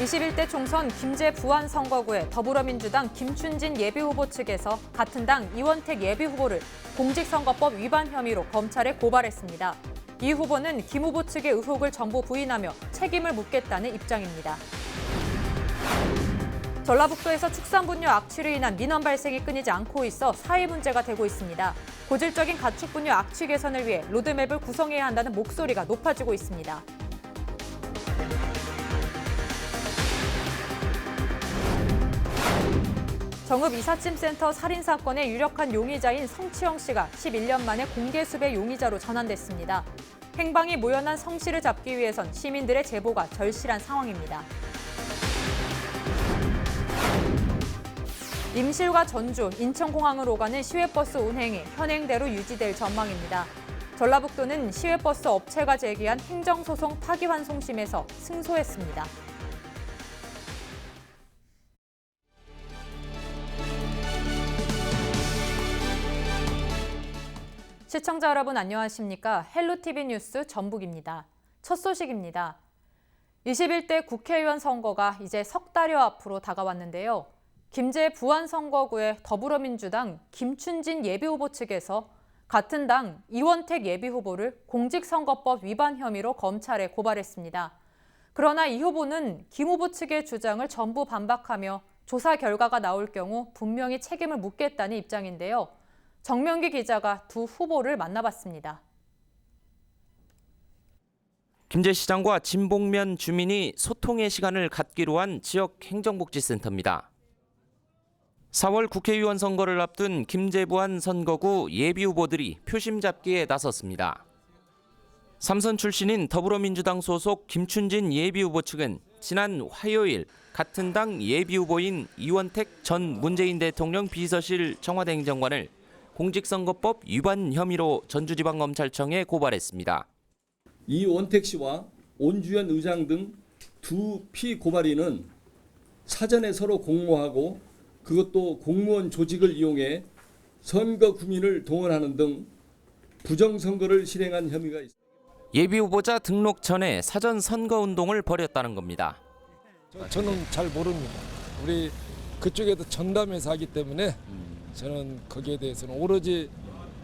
21대 총선 김제 부안 선거구에 더불어민주당 김춘진 예비후보 측에서 같은 당 이원택 예비후보를 공직선거법 위반 혐의로 검찰에 고발했습니다. 이 후보는 김 후보 측의 의혹을 전부 부인하며 책임을 묻겠다는 입장입니다. 전라북도에서 축산분뇨 악취로 인한 민원 발생이 끊이지 않고 있어 사회 문제가 되고 있습니다. 고질적인 가축분뇨 악취 개선을 위해 로드맵을 구성해야 한다는 목소리가 높아지고 있습니다. 정읍 이삿짐센터 살인사건의 유력한 용의자인 성치영 씨가 11년 만에 공개수배 용의자로 전환됐습니다. 행방이 모연한 성 씨를 잡기 위해선 시민들의 제보가 절실한 상황입니다. 임실과 전주, 인천공항으로 가는 시외버스 운행이 현행대로 유지될 전망입니다. 전라북도는 시외버스 업체가 제기한 행정소송 파기환송심에서 승소했습니다. 시청자 여러분 안녕하십니까? 헬로티비 뉴스 전북입니다. 첫 소식입니다. 21대 국회의원 선거가 이제 석 달여 앞으로 다가왔는데요. 김제 부안 선거구의 더불어민주당 김춘진 예비후보 측에서 같은 당 이원택 예비후보를 공직선거법 위반 혐의로 검찰에 고발했습니다. 그러나 이 후보는 김 후보 측의 주장을 전부 반박하며 조사 결과가 나올 경우 분명히 책임을 묻겠다는 입장인데요. 정명기 기자가 두 후보를 만나봤습니다. 김제시장과 진봉면 주민이 소통의 시간을 갖기로 한 지역 행정복지센터입니다. 4월 국회의원 선거를 앞둔 김제부안 선거구 예비후보들이 표심 잡기에 나섰습니다. 삼선 출신인 더불어민주당 소속 김춘진 예비후보 측은 지난 화요일 같은 당 예비후보인 이원택 전 문재인 대통령 비서실 청와대 행정관을 공직선거법 위반 혐의로 전주지방검찰청에 고발했습니다. 이원택 씨와 온주연 의장 등 두 피고발인은 사전에 서로 공모하고 그것도 공무원 조직을 이용해 선거 구민을 동원하는 등 부정선거를 실행한 혐의가 있습니다. 예비후보자 등록 전에 사전 선거운동을 벌였다는 겁니다. 저는 잘 모릅니다. 우리 그쪽에도 전담해서 하기 때문에 저는 거기에 대해서는 오로지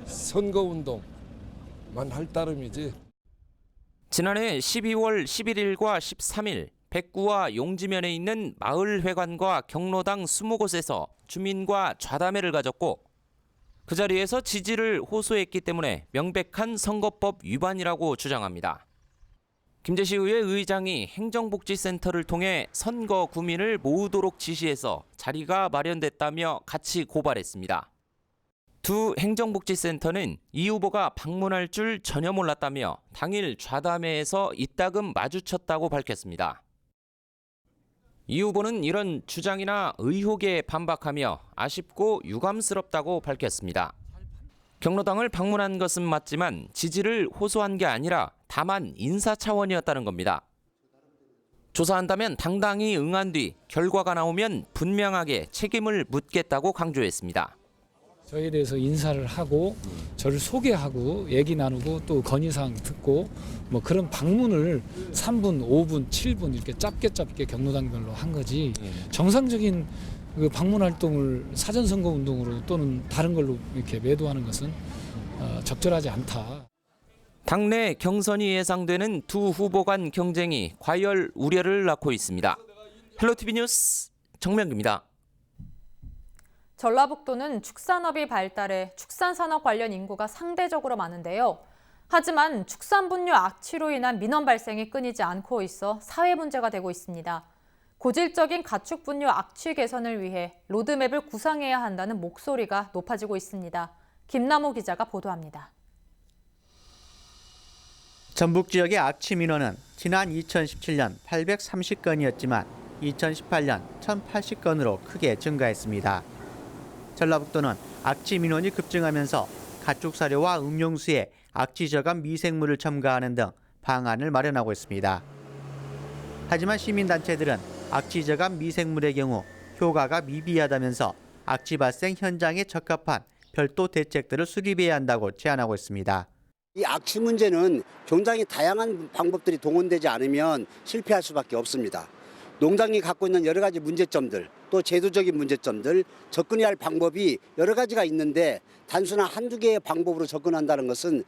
선거운동만 할 따름이지. 지난해 12월 11일과 13일 백구와 용지면에 있는 마을회관과 경로당 20곳에서 주민과 좌담회를 가졌고 그 자리에서 지지를 호소했기 때문에 명백한 선거법 위반이라고 주장합니다. 김제시의회 의장이 행정복지센터를 통해 선거 구민을 모으도록 지시해서 자리가 마련됐다며 같이 고발했습니다. 두 행정복지센터는 이 후보가 방문할 줄 전혀 몰랐다며 당일 좌담회에서 이따금 마주쳤다고 밝혔습니다. 이 후보는 이런 주장이나 의혹에 반박하며 아쉽고 유감스럽다고 밝혔습니다. 경로당을 방문한 것은 맞지만 지지를 호소한 게 아니라 다만 인사 차원이었다는 겁니다. 조사한다면 당당히 응한 뒤 결과가 나오면 분명하게 책임을 묻겠다고 강조했습니다. 저희에 대해서 인사를 하고 저를 소개하고 얘기 나누고 또 건의사항 듣고 뭐 그런 방문을 3분, 5분, 7분 이렇게 짧게 경로당별로 한 거지 정상적인 그 방문 활동을 사전선거 운동으로 또는 다른 걸로 이렇게 매도하는 것은 적절하지 않다. 당내 경선이 예상되는 두 후보 간 경쟁이 과열 우려를 낳고 있습니다. 헬로티비 뉴스 정명기입니다. 전라북도는 축산업이 발달해 축산산업 관련 인구가 상대적으로 많은데요. 하지만 축산분뇨 악취로 인한 민원 발생이 끊이지 않고 있어 사회 문제가 되고 있습니다. 고질적인 가축분뇨 악취 개선을 위해 로드맵을 구상해야 한다는 목소리가 높아지고 있습니다. 김남호 기자가 보도합니다. 전북 지역의 악취 민원은 지난 2017년 830건이었지만 2018년 1080건으로 크게 증가했습니다. 전라북도는 악취 민원이 급증하면서 가축 사료와 음용수에 악취 저감 미생물을 첨가하는 등 방안을 마련하고 있습니다. 하지만 시민단체들은 악취 저감 미생물의 경우 효과가 미비하다면서 악취 발생 현장에 적합한 별도 대책들을 수립해야 한다고 제안하고 있습니다. 이 악취 문제는 굉장히 다양한 방법들이 동원되지 않으면 실패할 수밖에 없습니다. 농장이 갖고 있는 여러 가지 문제점들, 또 제도적인 문제점들, 접근해야 할 방법이 여러 가지가 있는데 단순한 한두 개의 방법으로 접근한다는 것은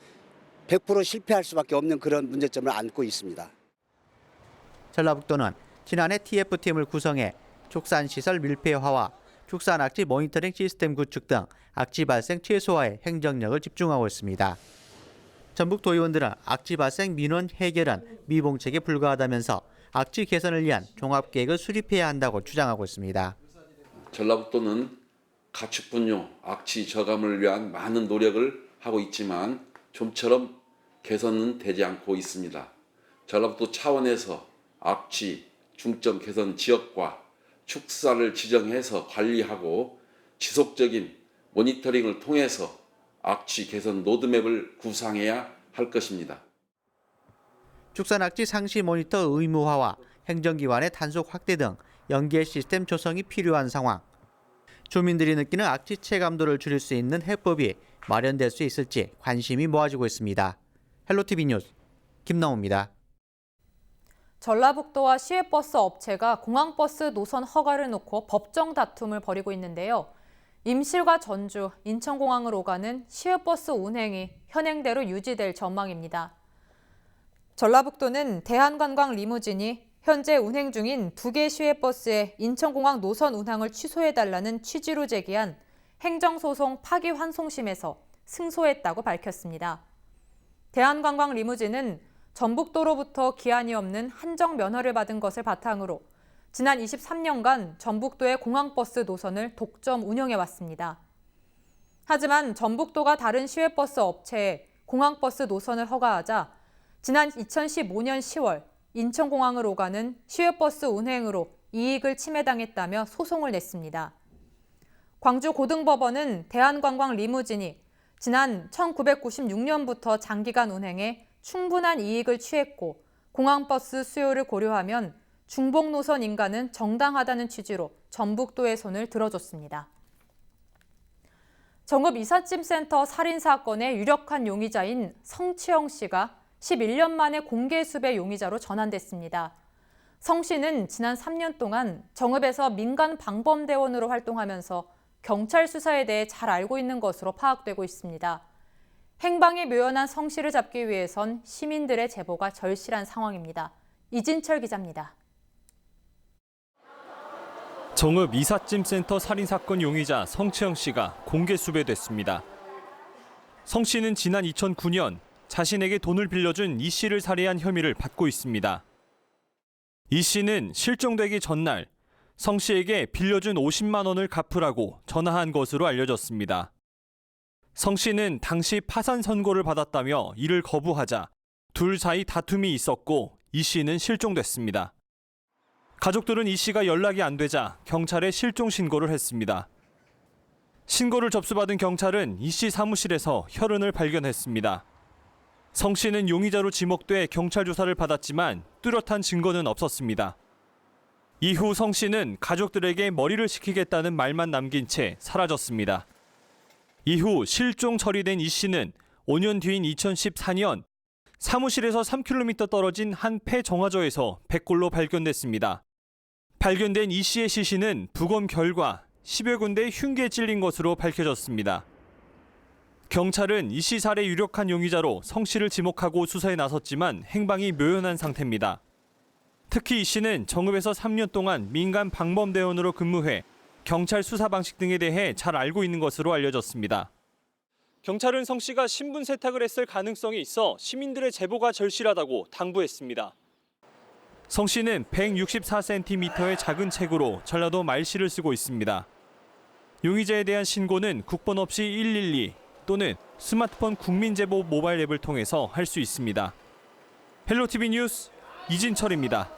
100% 실패할 수밖에 없는 그런 문제점을 안고 있습니다. 전라북도는 지난해 TF팀을 구성해 축산시설 밀폐화와 축산악취 모니터링 시스템 구축 등 악취 발생 최소화에 행정력을 집중하고 있습니다. 전북도의원들은 악취 발생 민원 해결은 미봉책에 불과하다면서 악취 개선을 위한 종합계획을 수립해야 한다고 주장하고 있습니다. 전라북도는 가축 분뇨, 악취 저감을 위한 많은 노력을 하고 있지만 좀처럼 개선은 되지 않고 있습니다. 전라북도 차원에서 악취 중점 개선 지역과 축사를 지정해서 관리하고 지속적인 모니터링을 통해서 악취 개선 로드맵을 구상해야 할 것입니다. 축산악취 상시 모니터 의무화와 행정기관의 단속 확대 등 연계 시스템 조성이 필요한 상황. 주민들이 느끼는 악취 체감도를 줄일 수 있는 해법이 마련될 수 있을지 관심이 모아지고 있습니다. 헬로티비 뉴스 김나우입니다. 전라북도와 시외버스 업체가 공항버스 노선 허가를 놓고 법정 다툼을 벌이고 있는데요. 임실과 전주, 인천공항으로 가는 시외버스 운행이 현행대로 유지될 전망입니다. 전라북도는 대한관광 리무진이 현재 운행 중인 2개 시외버스의 인천공항 노선 운항을 취소해달라는 취지로 제기한 행정소송 파기환송심에서 승소했다고 밝혔습니다. 대한관광 리무진은 전북도로부터 기한이 없는 한정 면허를 받은 것을 바탕으로 지난 23년간 전북도의 공항버스 노선을 독점 운영해왔습니다. 하지만 전북도가 다른 시외버스 업체에 공항버스 노선을 허가하자 지난 2015년 10월 인천공항을 오가는 시외버스 운행으로 이익을 침해당했다며 소송을 냈습니다. 광주고등법원은 대한관광 리무진이 지난 1996년부터 장기간 운행해 충분한 이익을 취했고 공항버스 수요를 고려하면 중복 노선 인가는 정당하다는 취지로 전북도의 손을 들어줬습니다. 정읍 이삿짐센터 살인사건의 유력한 용의자인 성치영 씨가 11년 만에 공개 수배 용의자로 전환됐습니다. 성 씨는 지난 3년 동안 정읍에서 민간 방범대원으로 활동하면서 경찰 수사에 대해 잘 알고 있는 것으로 파악되고 있습니다. 행방이 묘연한 성 씨를 잡기 위해선 시민들의 제보가 절실한 상황입니다. 이진철 기자입니다. 정읍 이삿짐센터 살인사건 용의자 성치영 씨가 공개 수배됐습니다. 성 씨는 지난 2009년 자신에게 돈을 빌려준 이 씨를 살해한 혐의를 받고 있습니다. 이 씨는 실종되기 전날 성 씨에게 빌려준 50만 원을 갚으라고 전화한 것으로 알려졌습니다. 성 씨는 당시 파산 선고를 받았다며 이를 거부하자 둘 사이 다툼이 있었고 이 씨는 실종됐습니다. 가족들은 이 씨가 연락이 안 되자 경찰에 실종 신고를 했습니다. 신고를 접수받은 경찰은 이 씨 사무실에서 혈흔을 발견했습니다. 성 씨는 용의자로 지목돼 경찰 조사를 받았지만 뚜렷한 증거는 없었습니다. 이후 성 씨는 가족들에게 머리를 식히겠다는 말만 남긴 채 사라졌습니다. 이후 실종 처리된 이 씨는 5년 뒤인 2014년 사무실에서 3km 떨어진 한 폐정화조에서 백골로 발견됐습니다. 발견된 이 씨의 시신은 부검 결과 10여 군데 흉기에 찔린 것으로 밝혀졌습니다. 경찰은 이 씨 살해 유력한 용의자로 성 씨를 지목하고 수사에 나섰지만 행방이 묘연한 상태입니다. 특히 이 씨는 정읍에서 3년 동안 민간 방범대원으로 근무해 경찰 수사 방식 등에 대해 잘 알고 있는 것으로 알려졌습니다. 경찰은 성 씨가 신분 세탁을 했을 가능성이 있어 시민들의 제보가 절실하다고 당부했습니다. 성 씨는 164cm의 작은 체구로 전라도 말씨를 쓰고 있습니다. 용의자에 대한 신고는 국번 없이 112 또는 스마트폰 국민제보 모바일 앱을 통해서 할 수 있습니다. 헬로티비 뉴스 이진철입니다.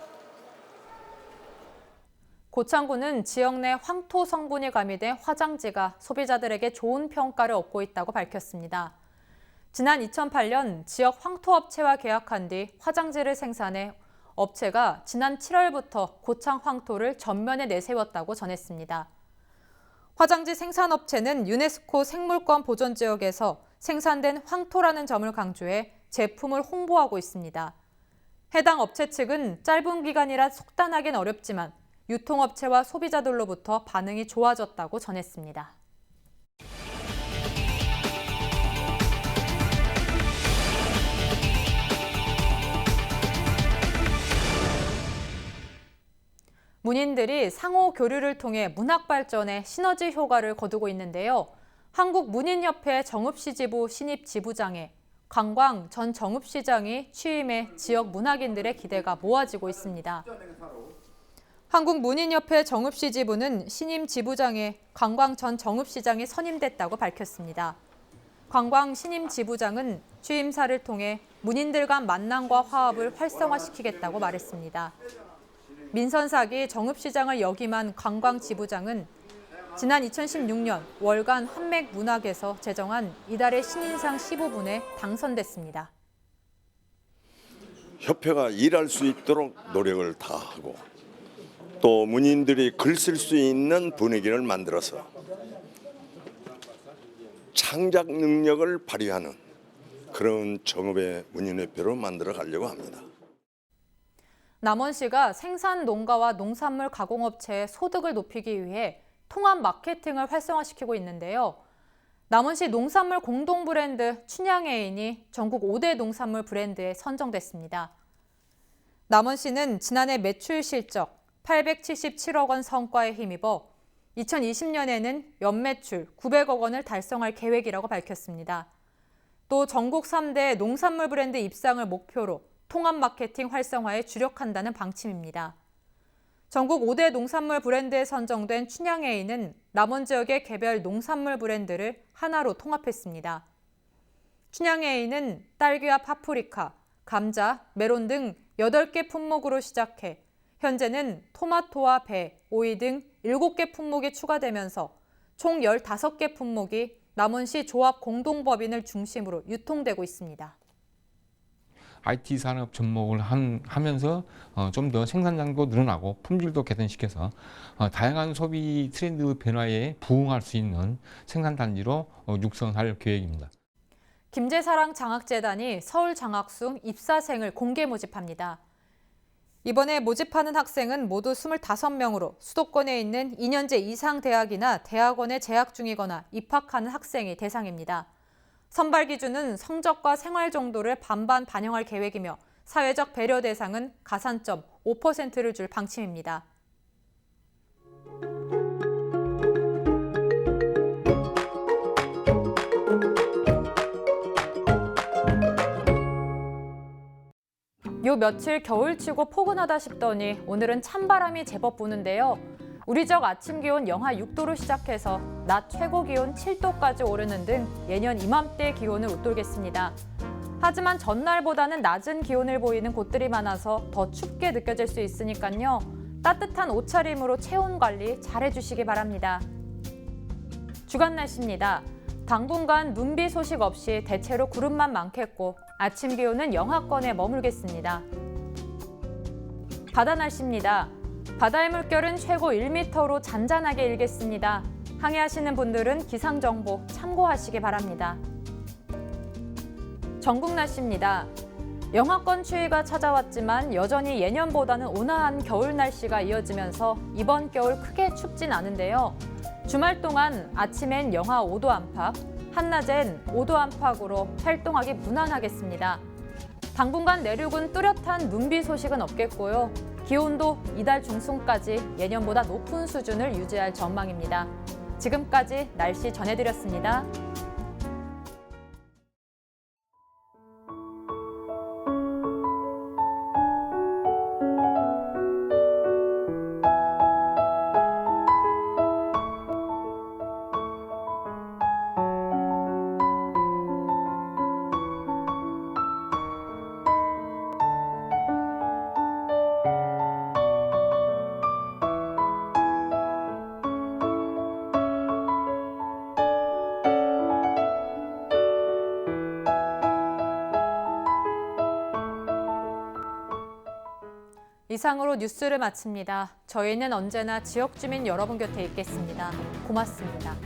고창군은 지역 내 황토 성분이 가미된 화장지가 소비자들에게 좋은 평가를 얻고 있다고 밝혔습니다. 지난 2008년 지역 황토업체와 계약한 뒤 화장지를 생산해 업체가 지난 7월부터 고창 황토를 전면에 내세웠다고 전했습니다. 화장지 생산업체는 유네스코 생물권 보존지역에서 생산된 황토라는 점을 강조해 제품을 홍보하고 있습니다. 해당 업체 측은 짧은 기간이라 속단하긴 어렵지만 유통업체와 소비자들로부터 반응이 좋아졌다고 전했습니다. 문인들이 상호 교류를 통해 문학 발전에 시너지 효과를 거두고 있는데요. 한국문인협회 정읍시지부 신입 지부장에 강광 전 정읍시장이 취임해 지역 문학인들의 기대가 모아지고 있습니다. 한국문인협회 정읍시지부는 신임 지부장에 강광 전 정읍시장이 선임됐다고 밝혔습니다. 강광 신임 지부장은 취임사를 통해 문인들 간 만남과 화합을 활성화시키겠다고 말했습니다. 민선사기 정읍시장을 역임한 강광 지부장은 지난 2016년 월간 한맥문학에서 제정한 이달의 신인상 15분에 당선됐습니다. 협회가 일할 수 있도록 노력을 다하고 또 문인들이 글 쓸 수 있는 분위기를 만들어서 창작 능력을 발휘하는 그런 정읍의 문인협회로 만들어 가려고 합니다. 남원시가 생산 농가와 농산물 가공업체의 소득을 높이기 위해 통합 마케팅을 활성화시키고 있는데요. 남원시 농산물 공동 브랜드 춘향애인이 전국 5대 농산물 브랜드에 선정됐습니다. 남원시는 지난해 매출 실적 877억 원 성과에 힘입어 2020년에는 연매출 900억 원을 달성할 계획이라고 밝혔습니다. 또 전국 3대 농산물 브랜드 입상을 목표로 통합 마케팅 활성화에 주력한다는 방침입니다. 전국 5대 농산물 브랜드에 선정된 춘향애인은 남원 지역의 개별 농산물 브랜드를 하나로 통합했습니다. 춘향애인은 딸기와 파프리카, 감자, 메론 등 8개 품목으로 시작해 현재는 토마토와 배, 오이 등 7개 품목이 추가되면서 총 15개 품목이 남원시 조합 공동법인을 중심으로 유통되고 있습니다. IT 산업 접목을 하면서 좀 더 생산량도 늘어나고 품질도 개선시켜서 다양한 소비 트렌드 변화에 부응할 수 있는 생산단지로 육성할 계획입니다. 김제사랑 장학재단이 서울장학순 입사생을 공개 모집합니다. 이번에 모집하는 학생은 모두 25명으로 수도권에 있는 2년제 이상 대학이나 대학원에 재학 중이거나 입학하는 학생이 대상입니다. 선발 기준은 성적과 생활 정도를 반반 반영할 계획이며 사회적 배려 대상은 가산점 5%를 줄 방침입니다. 요 며칠 겨울치고 포근하다 싶더니 오늘은 찬바람이 제법 부는데요. 우리 지역 아침 기온 영하 6도로 시작해서 낮 최고 기온 7도까지 오르는 등 예년 이맘때 기온을 웃돌겠습니다. 하지만 전날보다는 낮은 기온을 보이는 곳들이 많아서 더 춥게 느껴질 수 있으니까요. 따뜻한 옷차림으로 체온 관리 잘 해주시기 바랍니다. 주간 날씨입니다. 당분간 눈비 소식 없이 대체로 구름만 많겠고 아침 기온은 영하권에 머물겠습니다. 바다 날씨입니다. 바다의 물결은 최고 1m로 잔잔하게 일겠습니다. 항해하시는 분들은 기상정보 참고하시기 바랍니다. 전국 날씨입니다. 영하권 추위가 찾아왔지만 여전히 예년보다는 온화한 겨울 날씨가 이어지면서 이번 겨울 크게 춥진 않은데요. 주말 동안 아침엔 영하 5도 안팎, 한낮엔 5도 안팎으로 활동하기 무난하겠습니다. 당분간 내륙은 뚜렷한 눈비 소식은 없겠고요. 기온도 이달 중순까지 예년보다 높은 수준을 유지할 전망입니다. 지금까지 날씨 전해드렸습니다. 이상으로 뉴스를 마칩니다. 저희는 언제나 지역 주민 여러분 곁에 있겠습니다. 고맙습니다.